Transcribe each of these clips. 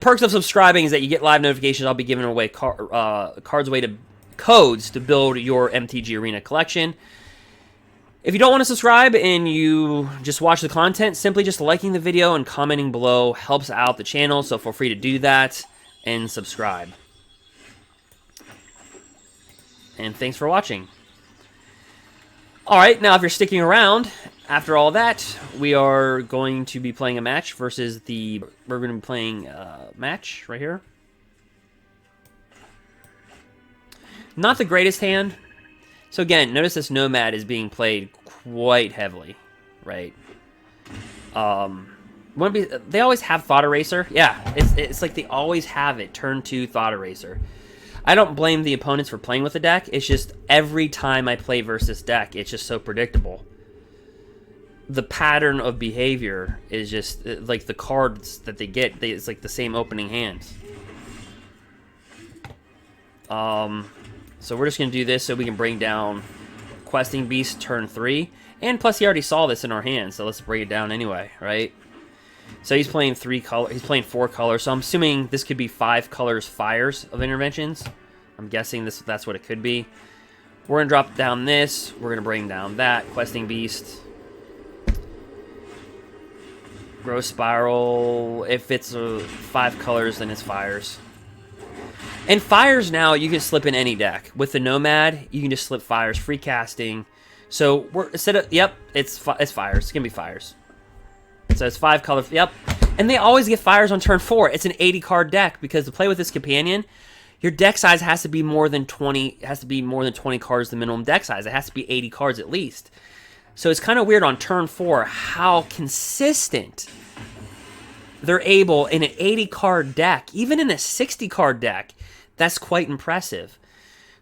perks of subscribing is that you get live notifications. I'll be giving away codes to build your MTG Arena collection. If you don't want to subscribe and you just watch the content, simply just liking the video and commenting below helps out the channel, so feel free to do that and subscribe. And thanks for watching. Alright, now if you're sticking around, after all that, we are going to be playing a match versus the... We're going to be playing a match right here. Not the greatest hand. So again, notice this nomad is being played quite heavily, right? They always have Thought Eraser. Yeah, it's like they always have it. Turn 2 Thought Eraser. I don't blame the opponents for playing with the deck. It's just every time I play versus this deck, it's just so predictable. The pattern of behavior is just like the cards that they get. It's like the same opening hands. So we're just going to do this so we can bring down Questing Beast turn 3. And plus he already saw this in our hand, so let's bring it down anyway, right? So he's playing 3 color. He's playing 4 colors. So I'm assuming this could be 5 colors fires of interventions. I'm guessing that's what it could be. We're going to drop down this. We're going to bring down that. Questing Beast. Growth Spiral. If it's 5 colors, then it's fires. And fires now, you can slip in any deck. With the Nomad, you can just slip fires, free casting. So we're instead of it's fires. It's gonna be fires. So it's 5 colors. Yep, and they always get fires on turn 4. It's an 80 card deck because to play with this companion, your deck size has to be more than 20. Has to be more than 20 cards. The minimum deck size. It has to be 80 cards at least. So it's kind of weird on turn 4 how consistent they're able in an 80 card deck, even in a 60 card deck. That's quite impressive.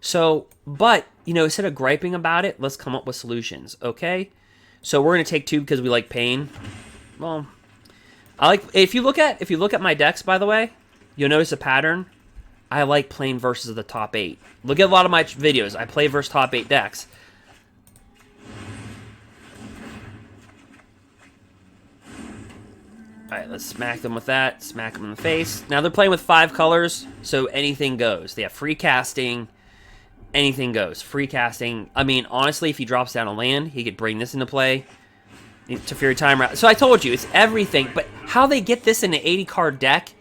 So, but, you know, instead of griping about it, let's come up with solutions, okay? So we're going to take 2 because we like pain. Well, I like, if you look at my decks, by the way, you'll notice a pattern. I like playing versus the top 8. Look at a lot of my videos. I play versus top 8 decks. Alright, let's smack them with that. Smack them in the face. Now they're playing with 5 colors, so anything goes. They have free casting. Anything goes. Free casting. I mean, honestly, if he drops down a land, he could bring this into play. Teferi Timer. So I told you, it's everything. But how they get this in an 80-card deck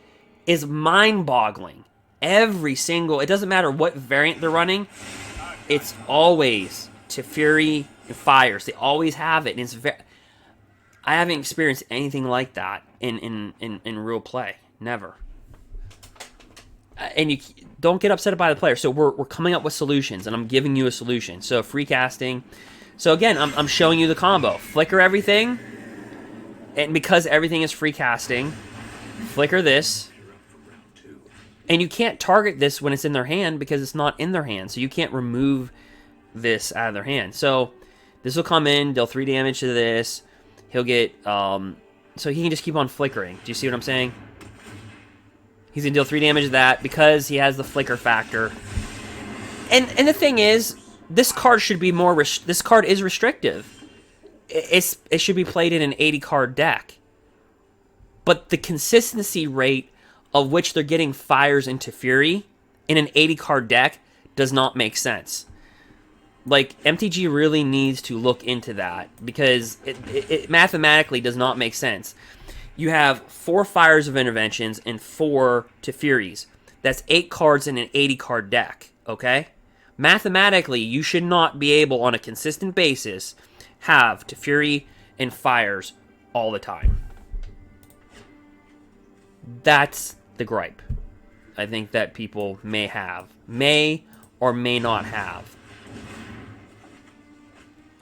is mind-boggling. Every single... It doesn't matter what variant they're running. It's always Teferi and Fires. They always have it. And it's very... I haven't experienced anything like that in real play. Never. And you don't get upset by the player. So we're coming up with solutions, and I'm giving you a solution. So free casting. So again, I'm showing you the combo. Flicker everything, and because everything is free casting, flicker this. And you can't target this when it's in their hand because it's not in their hand. So you can't remove this out of their hand. So this will come in, deal 3 damage to this. He'll get, so he can just keep on flickering. Do you see what I'm saying? He's going to deal 3 damage to that because he has the flicker factor. And the thing is, this card should be more, this card is restrictive. It should be played in an 80-card deck. But the consistency rate of which they're getting fires into Fury in an 80-card deck does not make sense. Like, MTG really needs to look into that because it mathematically does not make sense. You have 4 Fires of Interventions and 4 Teferis. That's 8 cards in an 80-card deck, okay? Mathematically, you should not be able, on a consistent basis, have Teferi and Fires all the time. That's the gripe I think that people may or may not have.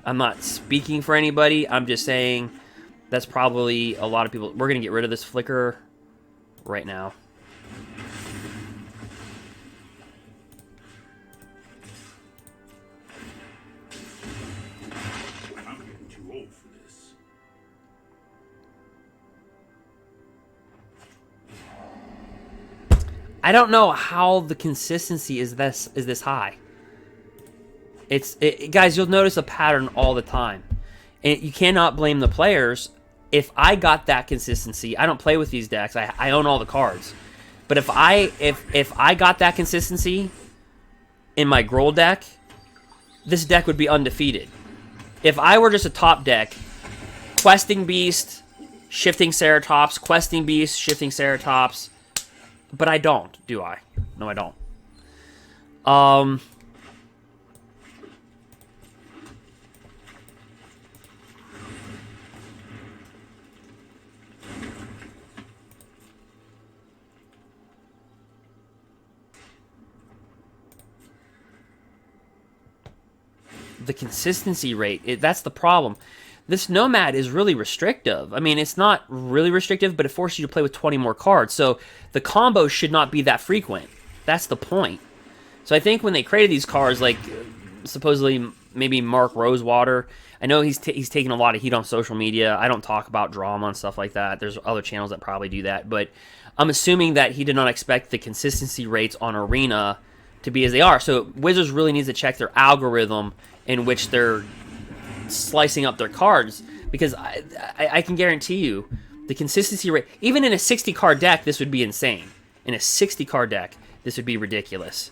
I'm not speaking for anybody. I'm just saying that's probably a lot of people. We're going to get rid of this flicker right now. I'm getting too old for this. I don't know how the consistency is this high. Guys, you'll notice a pattern all the time. And you cannot blame the players. If I got that consistency, I don't play with these decks. I own all the cards. But if I got that consistency in my Gruul deck, this deck would be undefeated. If I were just a top deck, questing beast, shifting Ceratops, questing beast, shifting Ceratops, but I don't, do I? No, I don't. The consistency rate, that's the problem. This nomad is really restrictive. I mean, it's not really restrictive, but it forces you to play with 20 more cards. So the combos should not be that frequent. That's the point. So I think when they created these cards, like supposedly maybe Mark Rosewater, I know he's taking a lot of heat on social media. I don't talk about drama and stuff like that. There's other channels that probably do that. But I'm assuming that he did not expect the consistency rates on Arena to be as they are. So Wizards really needs to check their algorithm in which they're slicing up their cards, because I can guarantee you the consistency rate, even in a 60 card deck, this would be insane. In a 60 card deck, this would be ridiculous.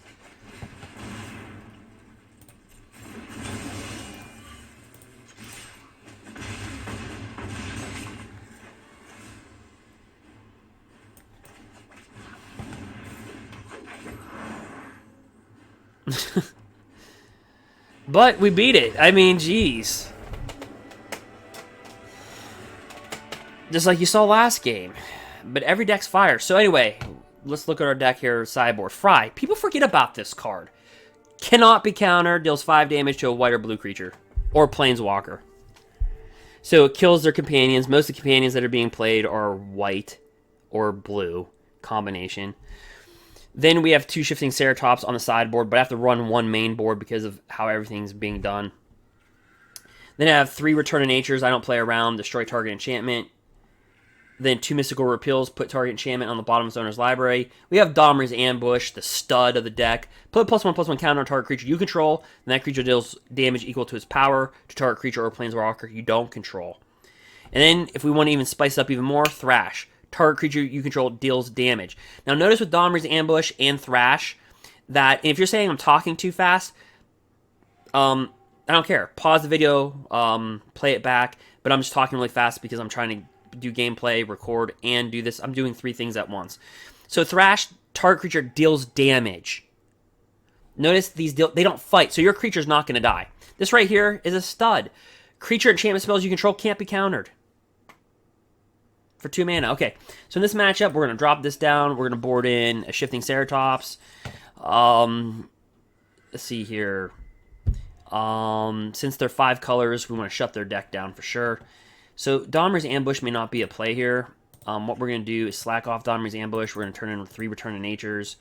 But we beat it. I mean, geez. Just like you saw last game. But every deck's fire. So anyway, let's look at our deck here, sideboard. Fry. People forget about this card. Cannot be countered. Deals 5 damage to a white or blue creature. Or planeswalker. So it kills their companions. Most of the companions that are being played are white or blue combination. Then we have 2 shifting Ceratops on the sideboard, but I have to run 1 main board because of how everything's being done. Then I have 3 Return of Natures. I don't play around. Destroy target enchantment. Then 2 Mystical Repeals. Put target enchantment on the bottom of the owner's library. We have Domri's Ambush, the stud of the deck. Put +1/+1 counter on target creature you control, and that creature deals damage equal to its power to target creature or planeswalker you don't control. And then, if we want to even spice it up even more, Thrash. Target creature you control deals damage. Now notice with Domri's Ambush and Thrash that if you're saying I'm talking too fast, I don't care. Pause the video, play it back, but I'm just talking really fast because I'm trying to do gameplay, record, and do this. I'm doing 3 things at once. So Thrash, target creature deals damage. Notice they don't fight, so your creature's not going to die. This right here is a stud. Creature enchantment spells you control can't be countered. For 2 mana. Okay, so in this matchup, we're going to drop this down. We're going to board in a shifting Ceratops. Let's see here. Since they're 5 colors, we want to shut their deck down for sure. So Domri's Ambush may not be a play here. What we're going to do is slack off Domri's Ambush. We're going to turn in 3 Return of Natures.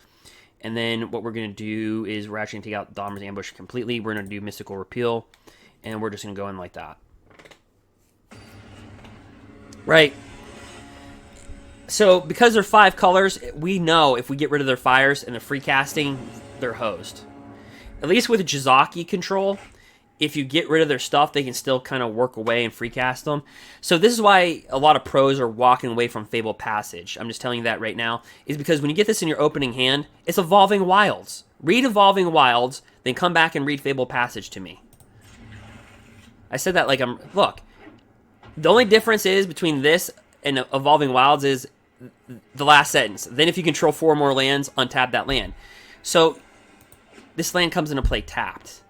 And then what we're going to do is we're actually going to take out Domri's Ambush completely. We're going to do Mystical Repeal. And we're just going to go in like that. Right. So, because they're 5 colors, we know if we get rid of their fires and the free casting, they're hosed. At least with Jizaki control, if you get rid of their stuff, they can still kind of work away and free cast them. So this is why a lot of pros are walking away from Fabled Passage. I'm just telling you that right now. Is because when you get this in your opening hand, it's Evolving Wilds. Read Evolving Wilds, then come back and read Fabled Passage to me. I said that like look, the only difference is between this and Evolving Wilds is the last sentence. Then if you control 4 more lands, untap that land. So this land comes into play tapped.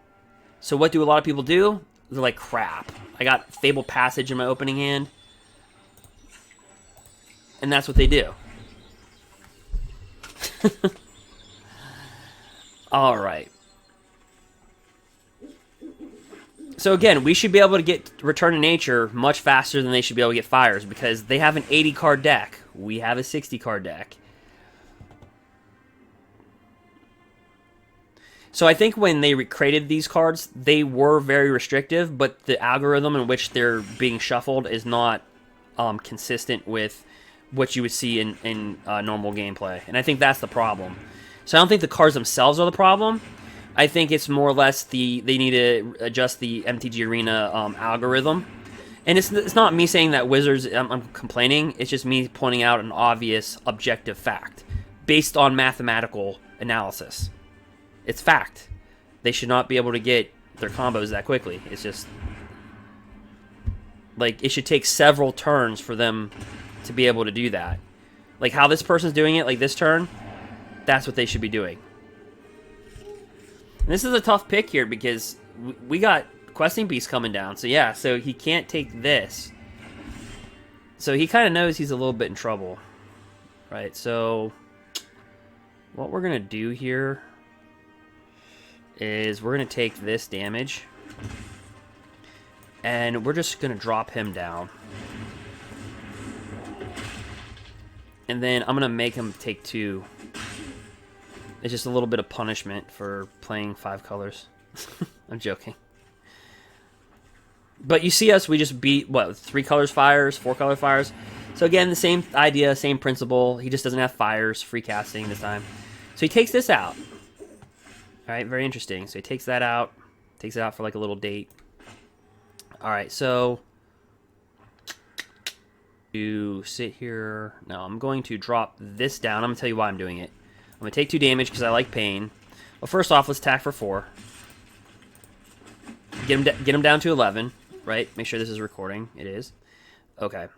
So what do a lot of people do? They're like, crap, I got Fabled Passage in my opening hand. And that's what they do. All right. So again, we should be able to get Return to Nature much faster than they should be able to get Fires because they have an 80 card deck. We have a 60 card deck. So I think when they created these cards, they were very restrictive, but the algorithm in which they're being shuffled is not consistent with what you would see in normal gameplay. And I think that's the problem. So I don't think the cards themselves are the problem. I think it's more or less they need to adjust the MTG Arena algorithm. And it's not me saying that Wizards, I'm complaining. It's just me pointing out an obvious objective fact. based on mathematical analysis. It's fact. They should not be able to get their combos that quickly. It's just like it should take several turns for them to be able to do that. Like how this person's doing it, like this turn, that's what they should be doing. And this is a tough pick here because we got Questing Beast coming down. So yeah, so he can't take this. So he kind of knows he's a little bit in trouble. Right, so what we're going to do here is we're going to take this damage. And we're just going to drop him down. And then I'm going to make him take 2. It's just a little bit of punishment for playing 5 colors. I'm joking. But you see us, we just beat, what, 3 colors fires, 4 color fires. So again, the same idea, same principle. He just doesn't have fires, free casting this time. So he takes this out. Alright, very interesting. So he takes that out. Takes it out for like a little date. Alright, so to sit here. No, I'm going to drop this down. I'm going to tell you why I'm doing it. I'm going to take 2 damage because I like pain. Well, first off, let's attack for 4. Get him down to 11, right? Make sure this is recording. It is. Okay.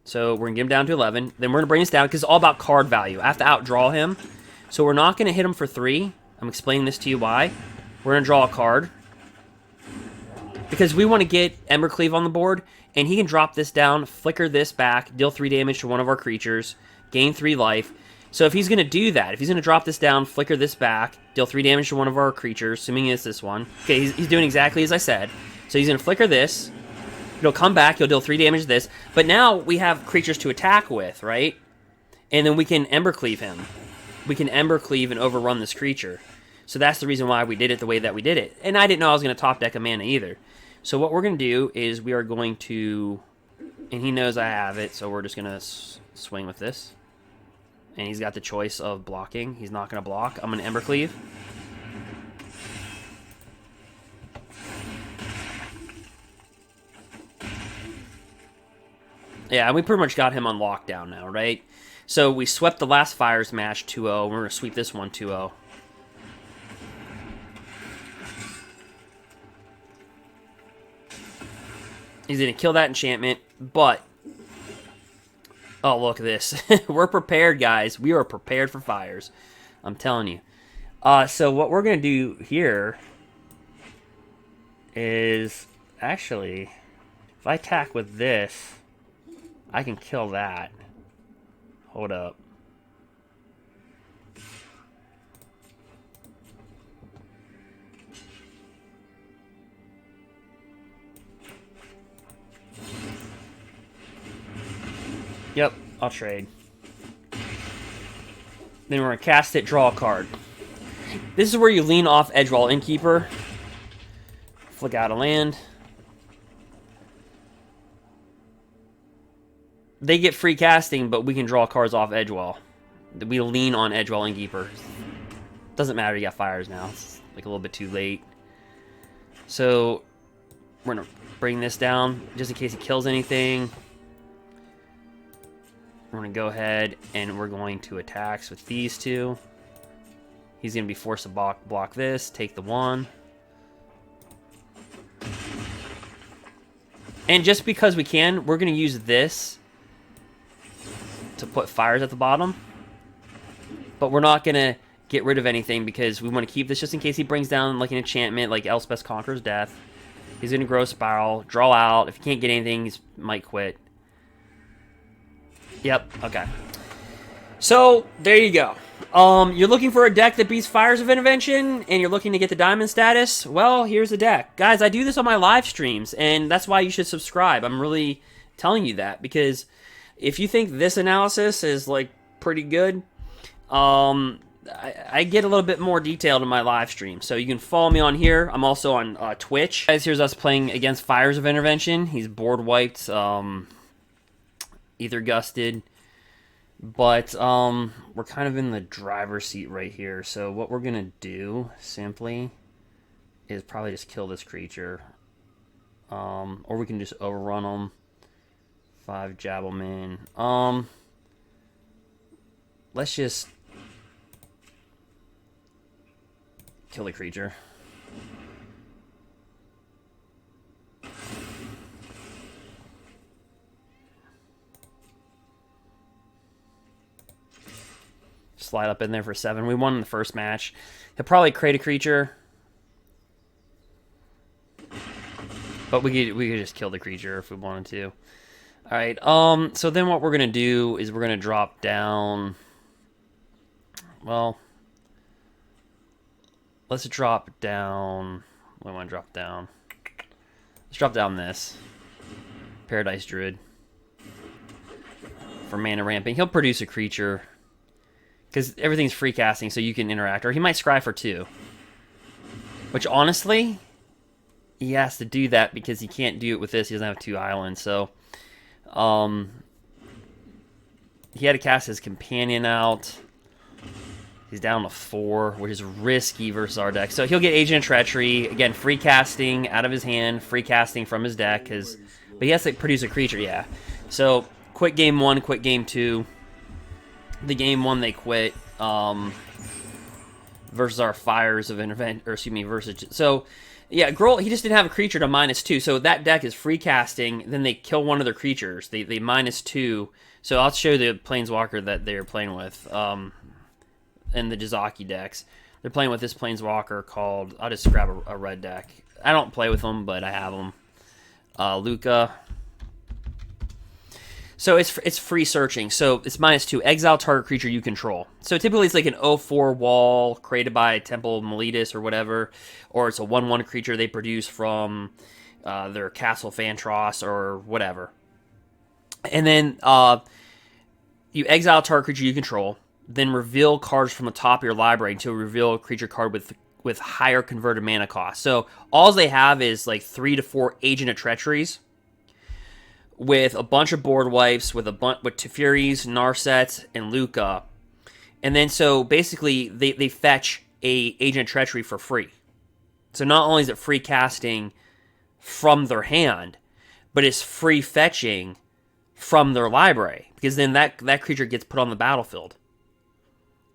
So we're going to get him down to 11. Then we're going to bring this down because it's all about card value. I have to outdraw him. So we're not going to hit him for 3. I'm explaining this to you why. We're going to draw a card. Because we want to get Embercleave on the board, and he can drop this down, flicker this back, deal 3 damage to one of our creatures, gain 3 life. So if he's going to do that, if he's going to drop this down, flicker this back, deal 3 damage to one of our creatures, assuming it's this one. Okay, he's doing exactly as I said. So he's going to flicker this. He'll come back, he'll deal 3 damage to this. But now we have creatures to attack with, right? And then we can Embercleave him. We can Embercleave and overrun this creature. So that's the reason why we did it the way that we did it. And I didn't know I was going to top deck a mana either. So what we're going to do is we are going to... And he knows I have it, so we're just going to swing with this. And he's got the choice of blocking. He's not going to block. I'm going to Embercleave. Yeah, we pretty much got him on lockdown now, right? So we swept the last Fire Smash 2-0. We're going to sweep this one 2-0. He's going to kill that enchantment, but... Oh, look at this. We're prepared, guys. We are prepared for fires. I'm telling you. So what we're going to do here is... Actually, if I attack with this, I can kill that. Hold up. Yep, I'll trade. Then we're going to cast it, draw a card. This is where you lean off Edgewall Innkeeper. Flick out a land. They get free casting, but we can draw cards off Edgewall. We lean on Edgewall Innkeeper. Doesn't matter, you got fires now. It's like a little bit too late. So, we're going to bring this down, just in case he kills anything. We're going to go ahead and we're going to attack with these 2. He's going to be forced to block this, take the 1. And just because we can, we're going to use this to put fires at the bottom. But we're not going to get rid of anything because we want to keep this just in case he brings down like an enchantment like Elspeth Conqueror's Death. He's going to grow Spiral, draw out. If he can't get anything, he might quit. Yep, okay. So, there you go. You're looking for a deck that beats Fires of Intervention, and you're looking to get the Diamond status? Well, here's the deck. Guys, I do this on my live streams, and that's why you should subscribe. I'm really telling you that, because if you think this analysis is, like, pretty good, I get a little bit more detailed in my live stream. So you can follow me on here. I'm also on Twitch. Guys, here's us playing against Fires of Intervention. He's board wiped, Ether Gusted, but we're kind of in the driver's seat right here. So what we're gonna do simply is probably just kill this creature, or we can just overrun them. 5 Javelin. Let's just Kill the creature. Slide up in there for 7. We won in the first match. He'll probably create a creature. But we could just kill the creature if we wanted to. Alright, so then what we're going to do is we're going to drop down... Well, let's drop down... What do I want to drop down? Let's drop down this. Paradise Druid. For mana ramping. He'll produce a creature. Because everything's free casting, so you can interact. Or he might scry for 2. Which, honestly, he has to do that because he can't do it with this. He doesn't have 2 islands, so... he had to cast his companion out. He's down to 4, which is risky versus our deck. So he'll get Agent of Treachery. Again, free casting out of his hand, free casting from his deck. But he has to produce a creature, yeah. So, quick game 1, quick game 2. The game 1 they quit. Versus our Fires of Intervention, or excuse me, versus... So, yeah, Gruul, he just didn't have a creature to -2. So that deck is free casting, then they kill one of their creatures. They -2. So I'll show the Planeswalker that they're playing with. In the Jizaki decks. They're playing with this Planeswalker called... I'll just grab a red deck. I don't play with them, but I have them. Lukka. So it's free searching. So it's -2. Exile target creature you control. So typically it's like an 0/4 wall created by Temple of Miletus or whatever. Or it's a 1/1 creature they produce from their Castle Fantros or whatever. And then you exile target creature you control. Then reveal cards from the top of your library until reveal a creature card with higher converted mana cost. So all they have is like 3 to 4 Agent of Treacheries with a bunch of board wipes, with Teferis, Narsets, and Lukka. And then so basically they fetch a Agent of Treachery for free. So not only is it free casting from their hand, but it's free fetching from their library. Because then that creature gets put on the battlefield.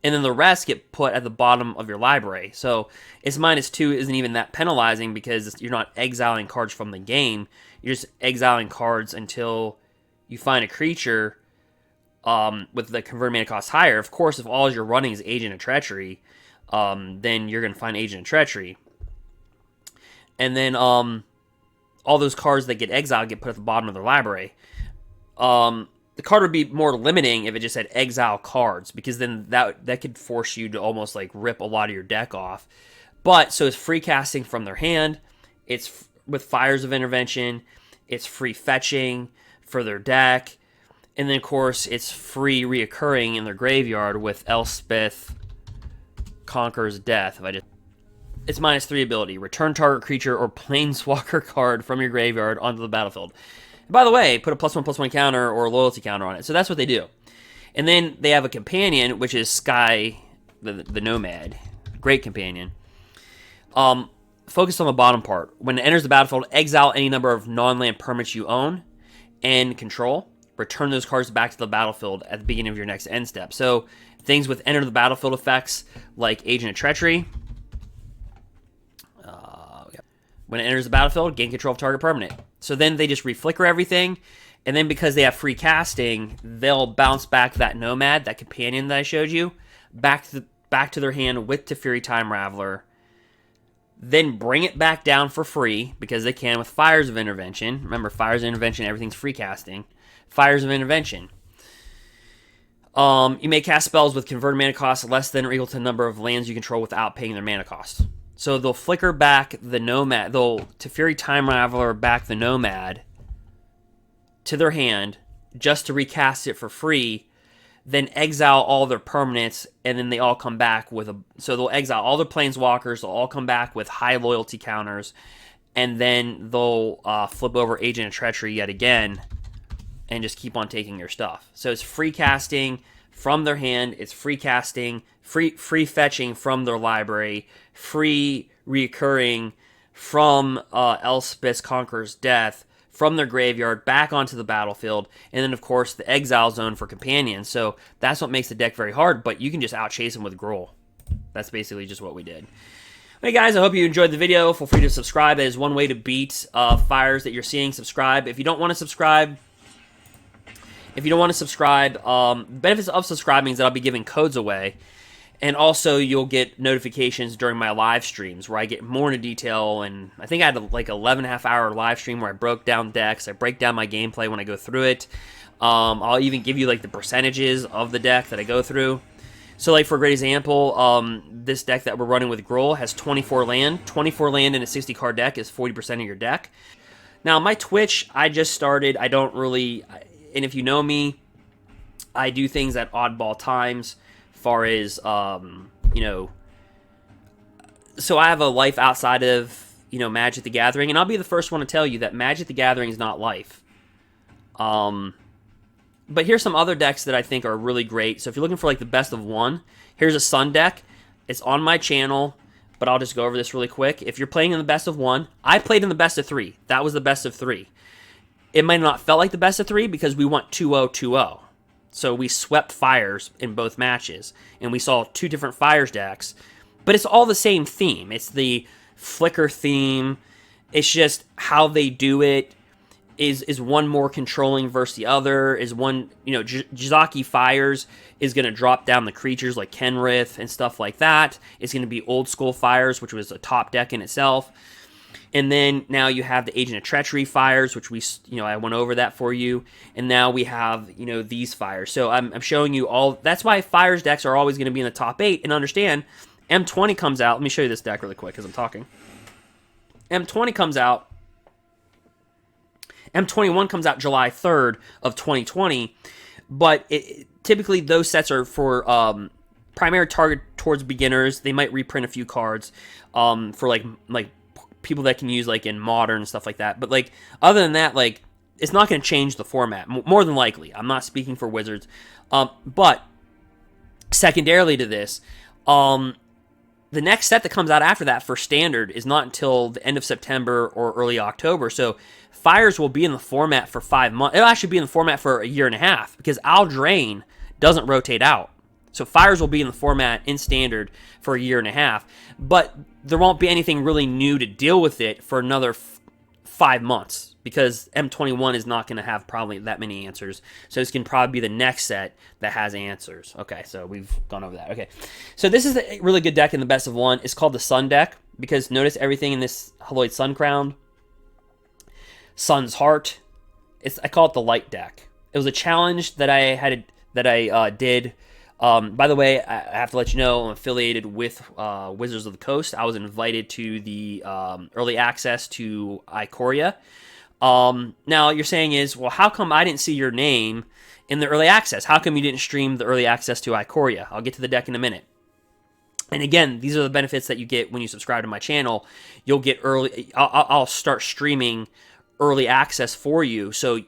And then the rest get put at the bottom of your library. So it's -2 isn't even that penalizing because you're not exiling cards from the game. You're just exiling cards until you find a creature with the converted mana cost higher. Of course, if all you're running is Agent of Treachery, then you're going to find Agent of Treachery. And then all those cards that get exiled get put at the bottom of their library. The card would be more limiting if it just said exile cards, because then that could force you to almost like rip a lot of your deck off. But so it's free casting from their hand. It's with Fires of Intervention. It's free fetching for their deck, and then of course it's free reoccurring in their graveyard with Elspeth Conquers Death. It's -3 ability. Return target creature or planeswalker card from your graveyard onto the battlefield. By the way, put a +1/+1 counter or a loyalty counter on it. So that's what they do. And then they have a companion, which is Sky, the nomad. Great companion. Focus on the bottom part. When it enters the battlefield, exile any number of non-land permanents you own and control. Return those cards back to the battlefield at the beginning of your next end step. So things with enter the battlefield effects, like Agent of Treachery. When it enters the battlefield, gain control of target permanent. So then they just reflicker everything, and then because they have free casting, they'll bounce back that nomad, that companion that I showed you, back to their hand with Teferi Time Raveler. Then bring it back down for free, because they can with Fires of Intervention. Remember, Fires of Intervention, everything's free casting. Fires of Intervention. You may cast spells with converted mana cost less than or equal to the number of lands you control without paying their mana cost. So they'll flicker back the nomad. They'll Teferi Time Raveler back the nomad to their hand just to recast it for free. Then exile all their permanents, and then they all come back with a... So they'll exile all their planeswalkers. They'll all come back with high loyalty counters. And then they'll flip over Agent of Treachery yet again and just keep on taking your stuff. So it's free casting from their hand. It's free casting, free fetching from their library, free reoccurring from Elspeth Conquers Death, from their graveyard back onto the battlefield, and then of course the exile zone for companions. So that's what makes the deck very hard, but you can just outchase them with Gruul. That's basically just what we did. Hey guys, I hope you enjoyed the video. Feel free to subscribe. That is one way to beat fires that you're seeing. Subscribe. If you don't want to subscribe, benefits of subscribing is that I'll be giving codes away. And also, you'll get notifications during my live streams where I get more into detail. And I think I had like 11.5-hour live stream where I broke down decks. I break down my gameplay when I go through it. I'll even give you like the percentages of the deck that I go through. So like for a great example, this deck that we're running with Gruul has 24 land. 24 land in a 60-card deck is 40% of your deck. Now, my Twitch, I just started. I don't really... And if you know me, I do things at oddball times. Far as you know, so I have a life outside of Magic the Gathering, and I'll be the first one to tell you that Magic the Gathering is not life. But here's some other decks that I think are really great. So if you're looking for like the best of one, here's a Sun deck. It's on my channel, but I'll just go over this really quick. If you're playing in the best of one, I played in the best of 3. That was the best of 3. It might not felt like the best of 3 because we went 2-0, 2-0. So we swept Fires in both matches, and we saw 2 different Fires decks, but it's all the same theme. It's the flicker theme. It's just how they do it. Is one more controlling versus the other? Is one, Jeskai Fires is going to drop down the creatures like Kenrith and stuff like that. It's going to be old school Fires, which was a top deck in itself. And then now you have the Agent of Treachery Fires, which I went over that for you. And now we have, these Fires. So I'm showing you all. That's why Fires decks are always going to be in the top 8. And understand, M20 comes out. Let me show you this deck really quick as I'm talking. M20 comes out. M21 comes out July 3rd of 2020. But typically those sets are for primary target towards beginners. They might reprint a few cards for like people that can use like in modern and stuff like that, but like other than that, like it's not going to change the format more than likely. I'm not speaking for Wizards, but secondarily to this, the next set that comes out after that for Standard is not until the end of September or early October. So Fires will be in the format for 5 months. It'll actually be in the format for a year and a half because Aldrain doesn't rotate out. So Fires will be in the format in Standard for a year and a half, but there won't be anything really new to deal with it for another 5 months because M21 is not going to have probably that many answers. So it's going to probably be the next set that has answers. Okay, so we've gone over that. Okay, so this is a really good deck in the best of one. It's called the Sun deck because notice everything in this Haloid Sun Crown, Sun's Heart. I call it the Light deck. It was a challenge that I did. By the way, I have to let you know I'm affiliated with Wizards of the Coast. I was invited to the early access to Ikoria. Now, you're saying is, well, how come I didn't see your name in the early access? How come you didn't stream the early access to Ikoria? I'll get to the deck in a minute. And again, these are the benefits that you get when you subscribe to my channel. You'll get early. I'll start streaming early access for you, so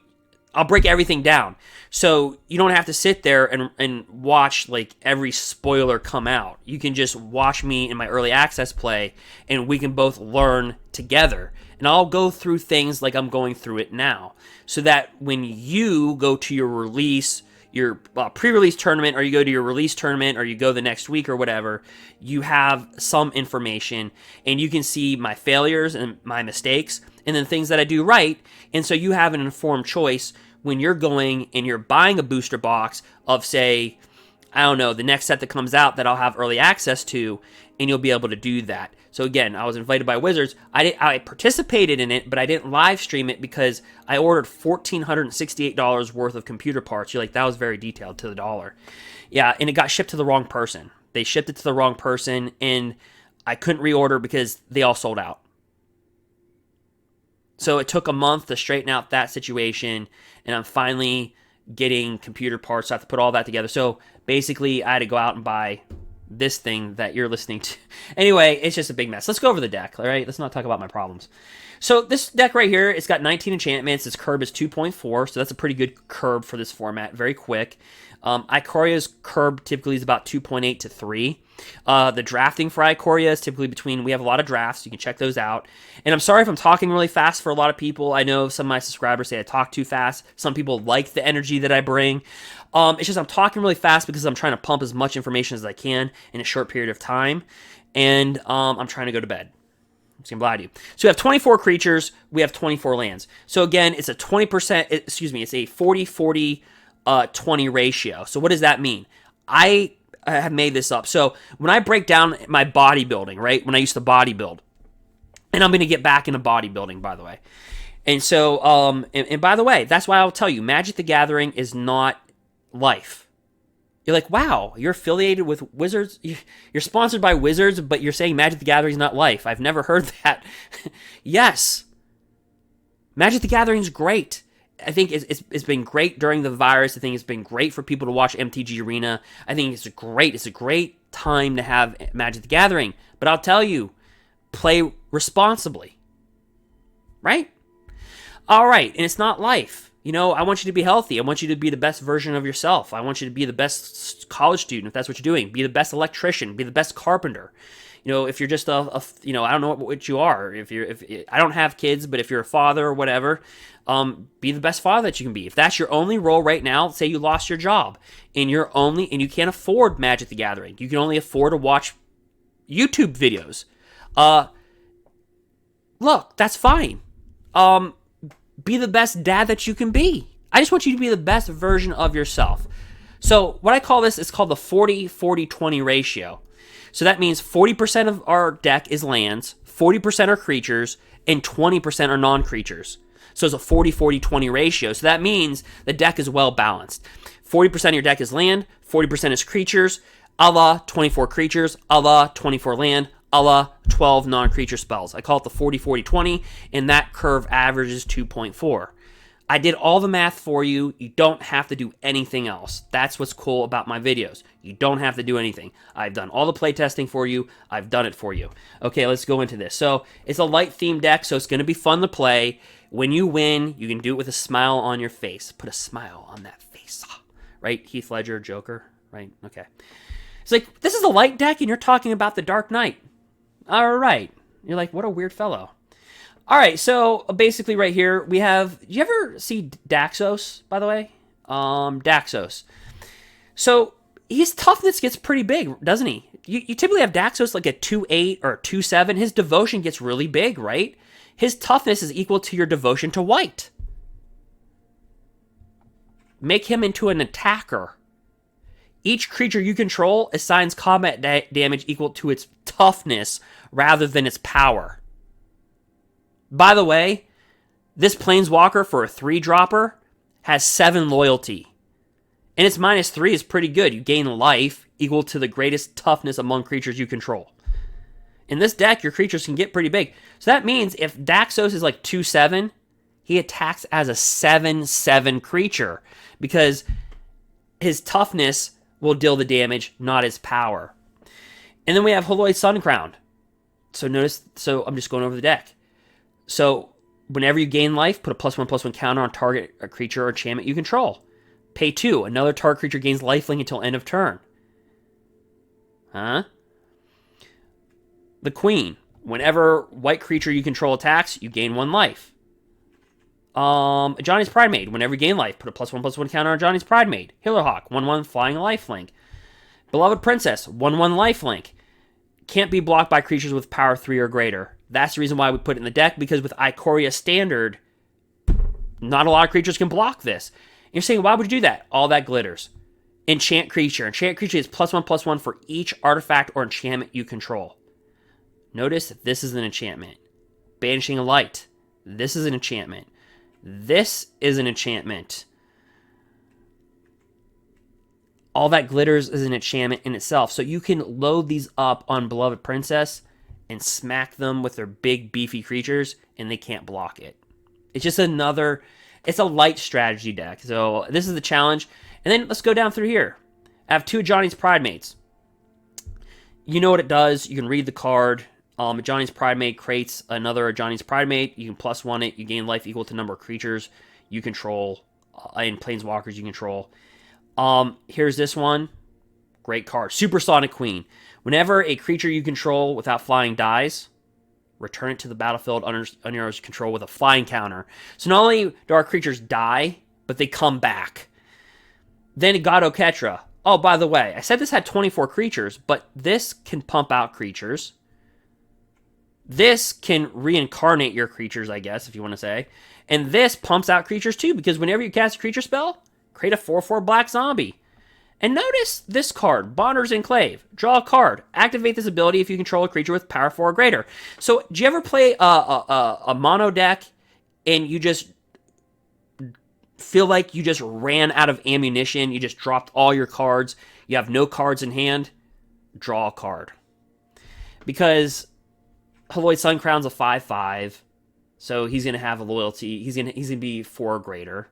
I'll break everything down. So you don't have to sit there and watch like every spoiler come out. You can just watch me in my early access play and we can both learn together. And I'll go through things like I'm going through it now. So that when you go to your release, your pre-release tournament, or you go to your release tournament, or you go the next week or whatever, you have some information and you can see my failures and my mistakes and then things that I do right. And so you have an informed choice when you're going and you're buying a booster box of, say, I don't know, the next set that comes out that I'll have early access to, and you'll be able to do that. So again, I was invited by Wizards. I participated in it, but I didn't live stream it because I ordered $1,468 worth of computer parts. You're like, that was very detailed to the dollar. Yeah, and it got shipped to the wrong person. They shipped it to the wrong person, and I couldn't reorder because they all sold out. So it took a month to straighten out that situation, and I'm finally getting computer parts. So I have to put all that together. So basically, I had to go out and buy this thing that you're listening to. Anyway, it's just a big mess. Let's go over the deck, all right? Let's not talk about my problems. So this deck right here, it's got 19 enchantments. Its curb is 2.4, so that's a pretty good curb for this format. Very quick. Ikoria's curb typically is about 2.8 to 3. The drafting for Ikoria is typically between, we have a lot of drafts, you can check those out. And I'm sorry if I'm talking really fast for a lot of people. I know some of my subscribers say I talk too fast. Some people like the energy that I bring. It's just I'm talking really fast because I'm trying to pump as much information as I can in a short period of time. And I'm trying to go to bed. I'm just going to lie to you. So we have 24 creatures. We have 24 lands. So again, it's a 20%, excuse me, it's a 40-40-20 ratio. So what does that mean? I have made this up. So when I break down my bodybuilding, right, when I used to bodybuild, and I'm going to get back into bodybuilding, by the way. And so, and by the way, that's why I'll tell you, Magic the Gathering is not life. You're like, wow, you're affiliated with Wizards. You're sponsored by Wizards, but you're saying Magic the Gathering is not life. I've never heard that. Yes. Magic the Gathering is great. I think it's been great during the virus. I think it's been great for people to watch MTG Arena. I think it's great. It's a great time to have Magic the Gathering. But I'll tell you, play responsibly. Right? All right. And it's not life. You know, I want you to be healthy. I want you to be the best version of yourself. I want you to be the best college student, if that's what you're doing. Be the best electrician. Be the best carpenter. You know, if you're just I don't know what you are. If I don't have kids, but if you're a father or whatever, be the best father that you can be. If that's your only role right now, say you lost your job and you can't afford Magic the Gathering. You can only afford to watch YouTube videos. Look, that's fine. Be the best dad that you can be. I just want you to be the best version of yourself. So what I call this is called the 40-40-20 ratio. So that means 40% of our deck is lands, 40% are creatures, and 20% are non-creatures. So it's a 40-40-20 ratio. So that means the deck is well balanced. 40% of your deck is land, 40% is creatures, a la 24 creatures, a la 24 land, a la 12 non-creature spells. I call it the 40-40-20, and that curve averages 2.4. I did all the math for you. You don't have to do anything else. That's what's cool about my videos. You don't have to do anything. I've done all the play testing for you. I've done it for you. Okay, let's go into this. So it's a light themed deck, so it's going to be fun to play. When you win, you can do it with a smile on your face. Put a smile on that face. Right? Heath Ledger, Joker. Right? Okay. It's like, this is a light deck, and you're talking about the Dark Knight. All right. You're like, what a weird fellow. All right, so basically right here, we have... Did you ever see Daxos, by the way? Daxos. So his toughness gets pretty big, doesn't he? You typically have Daxos like a 2-8 or 2-7. His devotion gets really big, right? His toughness is equal to your devotion to white. Make him into an attacker. Each creature you control assigns combat damage equal to its toughness rather than its power. By the way, this planeswalker for a 3-dropper has 7 loyalty. And its -3 is pretty good. You gain life equal to the greatest toughness among creatures you control. In this deck, your creatures can get pretty big. So that means if Daxos is like 2-7, he attacks as a 7-7 creature because his toughness will deal the damage, not his power. And then we have Holoid Suncrown. So notice, I'm just going over the deck. So whenever you gain life, put a +1/+1 counter on target a creature or enchantment you control. Pay 2. Another target creature gains lifelink until end of turn. Huh? The Queen. Whenever white creature you control attacks, you gain 1 life. Johnny's Pridemate. Whenever you gain life, put a +1/+1 counter on Johnny's Pridemate. Hillerhawk. 1/1 flying lifelink. Beloved Princess. 1/1 lifelink. Can't be blocked by creatures with power 3 or greater. That's the reason why we put it in the deck, because with Ikoria standard, not a lot of creatures can block this. And you're saying, why would you do that? All that glitters. Enchant creature. Enchant creature is +1/+1 for each artifact or enchantment you control. Notice this is an enchantment. Banishing a Light. This is an enchantment. This is an enchantment. All that glitters is an enchantment in itself. So you can load these up on Beloved Princess and smack them with their big, beefy creatures, and they can't block it. It's just it's a light strategy deck. So this is the challenge. And then let's go down through here. I have 2 Johnny's Pridemates. You know what it does. You can read the card. Johnny's Pridemate creates another Johnny's Pridemate. You can +1 it. You gain life equal to number of creatures you control and planeswalkers you control. Here's this one. Great card. Supersonic Queen. Whenever a creature you control without flying dies, return it to the battlefield under your control with a flying counter. So not only do our creatures die, but they come back. Then God Oketra. Oh, by the way, I said this had 24 creatures, but this can pump out creatures. This can reincarnate your creatures, I guess, if you want to say. And this pumps out creatures too, because whenever you cast a creature spell, create a 4/4 black zombie. And notice this card, Bonder's Enclave. Draw a card. Activate this ability if you control a creature with power 4 or greater. So, do you ever play a mono deck and you just feel like you just ran out of ammunition? You just dropped all your cards. You have no cards in hand? Draw a card. Because Haloid Suncrown's a 5/5, so he's going to have a loyalty. He's going to be 4 or greater.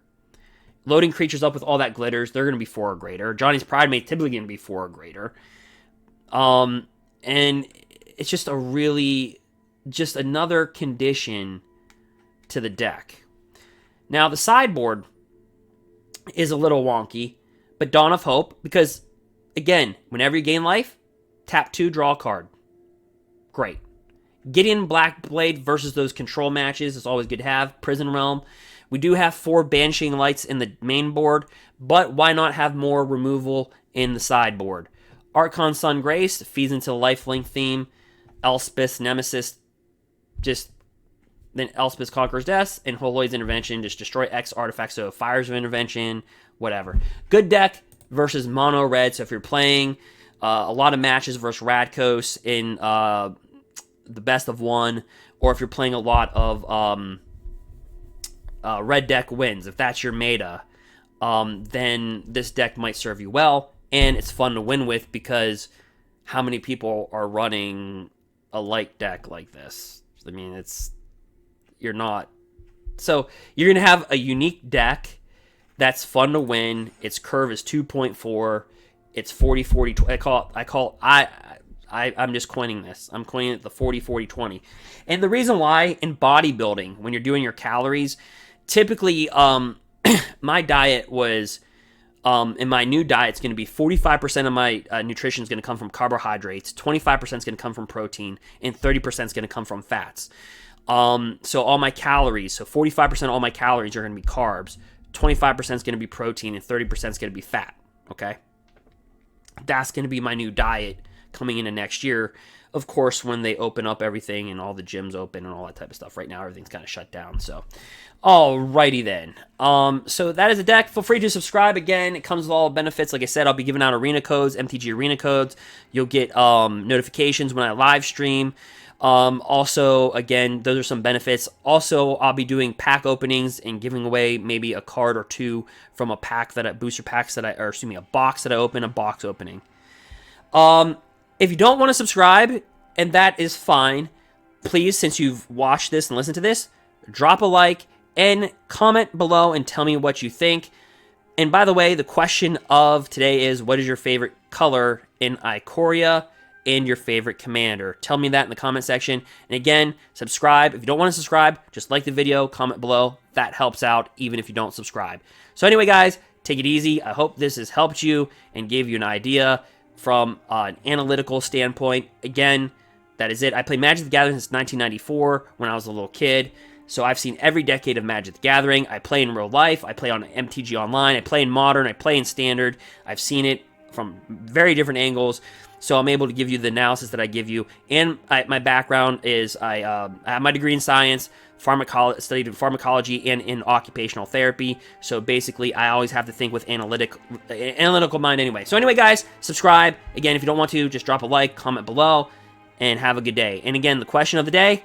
Loading creatures up with all that glitters, they're going to be 4 or greater. Johnny's Pride Mate typically going to be 4 or greater. And it's just just another condition to the deck. Now, the sideboard is a little wonky, but Dawn of Hope, because, again, whenever you gain life, tap 2, draw a card. Great. Gideon Blackblade versus those control matches is always good to have. Prison Realm. We do have 4 Banishing Lights in the main board, but why not have more removal in the sideboard? Archon Sun Grace feeds into the lifelink theme. Elspeth's Nemesis, then Elspeth Conquers Death, and Holoid's Intervention, just destroy X artifacts, so Fires of Intervention, whatever. Good deck versus mono red, so if you're playing a lot of matches versus Radkos in the best of 1, or if you're playing a lot of red deck wins, if that's your meta, then this deck might serve you well, and it's fun to win with because how many people are running a light deck like this? I mean, you're not. So you're going to have a unique deck that's fun to win. Its curve is 2.4. It's 40-40. I'm just coining this. I'm coining it the 40-40-20. And the reason why, in bodybuilding, when you're doing your calories, typically, my diet was, in my new diet, it's going to be 45% of my nutrition is going to come from carbohydrates, 25% is going to come from protein, and 30% is going to come from fats. So all my calories, so 45% of all my calories are going to be carbs, 25% is going to be protein, and 30% is going to be fat, okay? That's going to be my new diet coming into next year. Of course, when they open up everything and all the gyms open and all that type of stuff. Right now, everything's kind of shut down. So, alrighty then. So that is a deck. Feel free to subscribe. Again, it comes with all benefits. Like I said, I'll be giving out arena codes, MTG arena codes. You'll get notifications when I live stream. Also, again, those are some benefits. Also, I'll be doing pack openings and giving away maybe a card or 2 from a pack a box that I open, a box opening. If you don't want to subscribe, and that is fine, please, since you've watched this and listened to this, drop a like and comment below and tell me what you think. And by the way, the question of today is, what is your favorite color in Ikoria and your favorite commander? Tell me that in the comment section. And again, subscribe. If you don't want to subscribe, just like the video, comment below. That helps out even if you don't subscribe. So anyway, guys, take it easy. I hope this has helped you and gave you an idea from an analytical standpoint. Again, that is it. I played Magic the Gathering since 1994 when I was a little kid. So I've seen every decade of Magic the Gathering. I play in real life. I play on MTG Online. I play in Modern. I play in Standard. I've seen it from very different angles. So I'm able to give you the analysis that I give you. And my background is I have my degree in science, studied pharmacology, and in occupational therapy. So basically, I always have to think with analytical mind anyway. So anyway, guys, subscribe. Again, if you don't want to, just drop a like, comment below, and have a good day. And again, the question of the day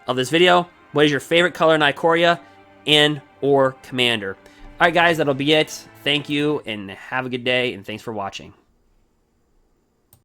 of this video, what is your favorite color in Ikoria and or commander? All right, guys, that'll be it. Thank you, and have a good day, and thanks for watching.